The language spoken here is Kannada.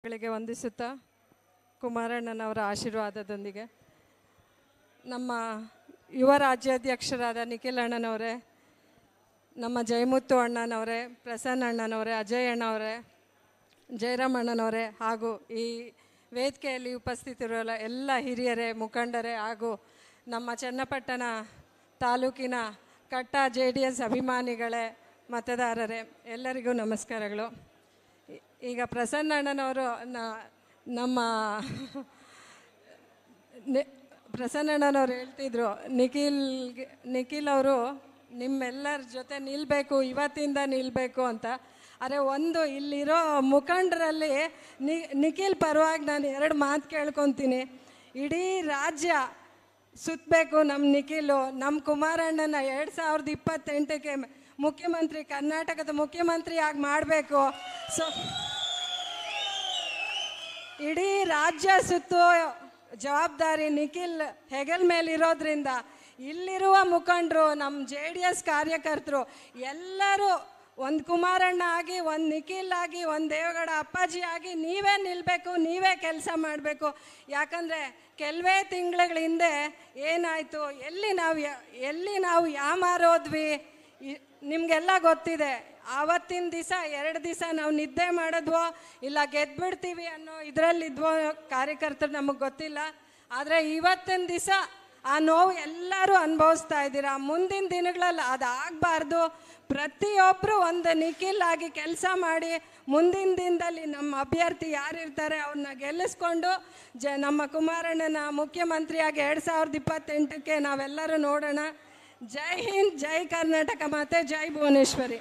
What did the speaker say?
ಗಳಿಗೆ ವಂದಿಸುತ್ತಾ ಕುಮಾರಣ್ಣನವರ ಆಶೀರ್ವಾದದೊಂದಿಗೆ ನಮ್ಮ ಯುವ ರಾಜ್ಯಾಧ್ಯಕ್ಷರಾದ ನಿಖಿಲ್ ಅಣ್ಣನವರೇ, ನಮ್ಮ ಜಯಮುತ್ತು ಅಣ್ಣನವರೇ, ಪ್ರಸನ್ನ ಅಣ್ಣನವರೇ, ಅಜಯ್ ಅಣ್ಣವರೇ, ಜಯರಾಮ್ ಅಣ್ಣನವರೇ ಹಾಗೂ ಈ ವೇದಿಕೆಯಲ್ಲಿ ಉಪಸ್ಥಿತಿರುವ ಎಲ್ಲ ಹಿರಿಯರೇ, ಮುಖಂಡರೇ ಹಾಗೂ ನಮ್ಮ ಚನ್ನಪಟ್ಟಣ ತಾಲೂಕಿನ ಕಟ್ಟ JDS ಅಭಿಮಾನಿಗಳೇ, ಮತದಾರರೇ, ಎಲ್ಲರಿಗೂ ನಮಸ್ಕಾರಗಳು. ಈಗ ಪ್ರಸನ್ನ ಅಣ್ಣನವರು ನಮ್ಮ ಪ್ರಸನ್ನ ಅಣ್ಣನವ್ರು ಹೇಳ್ತಿದ್ರು, ನಿಖಿಲ್ ಅವರು ನಿಮ್ಮೆಲ್ಲರ ಜೊತೆ ನಿಲ್ಲಬೇಕು, ಇವತ್ತಿಂದ ನಿಲ್ಲಬೇಕು ಅಂತ. ಅರೆ ಒಂದು ಇಲ್ಲಿರೋ ಮುಖಂಡರಲ್ಲಿ ನಿಖಿಲ್ ಪರವಾಗಿ ನಾನು 2 ಮಾತು ಕೇಳ್ಕೊತೀನಿ. ಇಡೀ ರಾಜ್ಯ ಸುತ್ತಬೇಕು ನಮ್ಮ ನಿಖಿಲು. ನಮ್ಮ ಕುಮಾರಣ್ಣನ 2028ಕ್ಕೆ ಮುಖ್ಯಮಂತ್ರಿ, ಕರ್ನಾಟಕದ ಮುಖ್ಯಮಂತ್ರಿಯಾಗಿ ಮಾಡಬೇಕು. ಸೊ ಇಡೀ ರಾಜ್ಯ ಸುತ್ತೋ ಜವಾಬ್ದಾರಿ ನಿಖಿಲ್ ಹೆಗಲ್ ಮೇಲಿರೋದ್ರಿಂದ ಇಲ್ಲಿರುವ ಮುಖಂಡರು, ನಮ್ಮ JDS ಕಾರ್ಯಕರ್ತರು ಎಲ್ಲರೂ ಒಂದು ಕುಮಾರಣ್ಣ ಆಗಿ, ಒಂದು ನಿಖಿಲ್ ಆಗಿ, ಒಂದು ದೇವೇಗೌಡ ಅಪ್ಪಾಜಿ ಆಗಿ ನೀವೇ ನಿಲ್ಲಬೇಕು, ನೀವೇ ಕೆಲಸ ಮಾಡಬೇಕು. ಯಾಕಂದರೆ ಕೆಲವೇ ತಿಂಗಳ ಹಿಂದೆ ಏನಾಯಿತು, ಎಲ್ಲಿ ನಾವು ಯಾಮಾರೋದ್ವಿ ನಿಮಗೆಲ್ಲ ಗೊತ್ತಿದೆ. ಆವತ್ತಿನ ದಿವಸ 2 ದಿವಸ ನಾವು ನಿದ್ದೆ ಮಾಡಿದ್ವೋ ಇಲ್ಲ ಗೆದ್ಬಿಡ್ತೀವಿ ಅನ್ನೋ ಇದರಲ್ಲಿದ್ವೋ ಕಾರ್ಯಕರ್ತರು, ನಮಗೆ ಗೊತ್ತಿಲ್ಲ. ಆದರೆ ಇವತ್ತಿನ ದಿವಸ ಆ ನೋವು ಎಲ್ಲರೂ ಅನುಭವಿಸ್ತಾ ಇದ್ದೀರಾ. ಮುಂದಿನ ದಿನಗಳಲ್ಲಿ ಅದಾಗಬಾರ್ದು. ಪ್ರತಿಯೊಬ್ಬರು ಒಂದು ನಿಖಿಲ್ ಆಗಿ ಕೆಲಸ ಮಾಡಿ ಮುಂದಿನ ದಿನದಲ್ಲಿ ನಮ್ಮ ಅಭ್ಯರ್ಥಿ ಯಾರಿರ್ತಾರೆ ಅವ್ರನ್ನ ಗೆಲ್ಲಿಸ್ಕೊಂಡು ನಮ್ಮ ಕುಮಾರಣ್ಣನ ಮುಖ್ಯಮಂತ್ರಿಯಾಗಿ 2028ಕ್ಕೆ ನಾವೆಲ್ಲರೂ ನೋಡೋಣ. ಜೈ ಹಿಂದ್, ಜೈ ಕರ್ನಾಟಕ ಮಾತೆ, ಜೈ ಭುವನೇಶ್ವರಿ.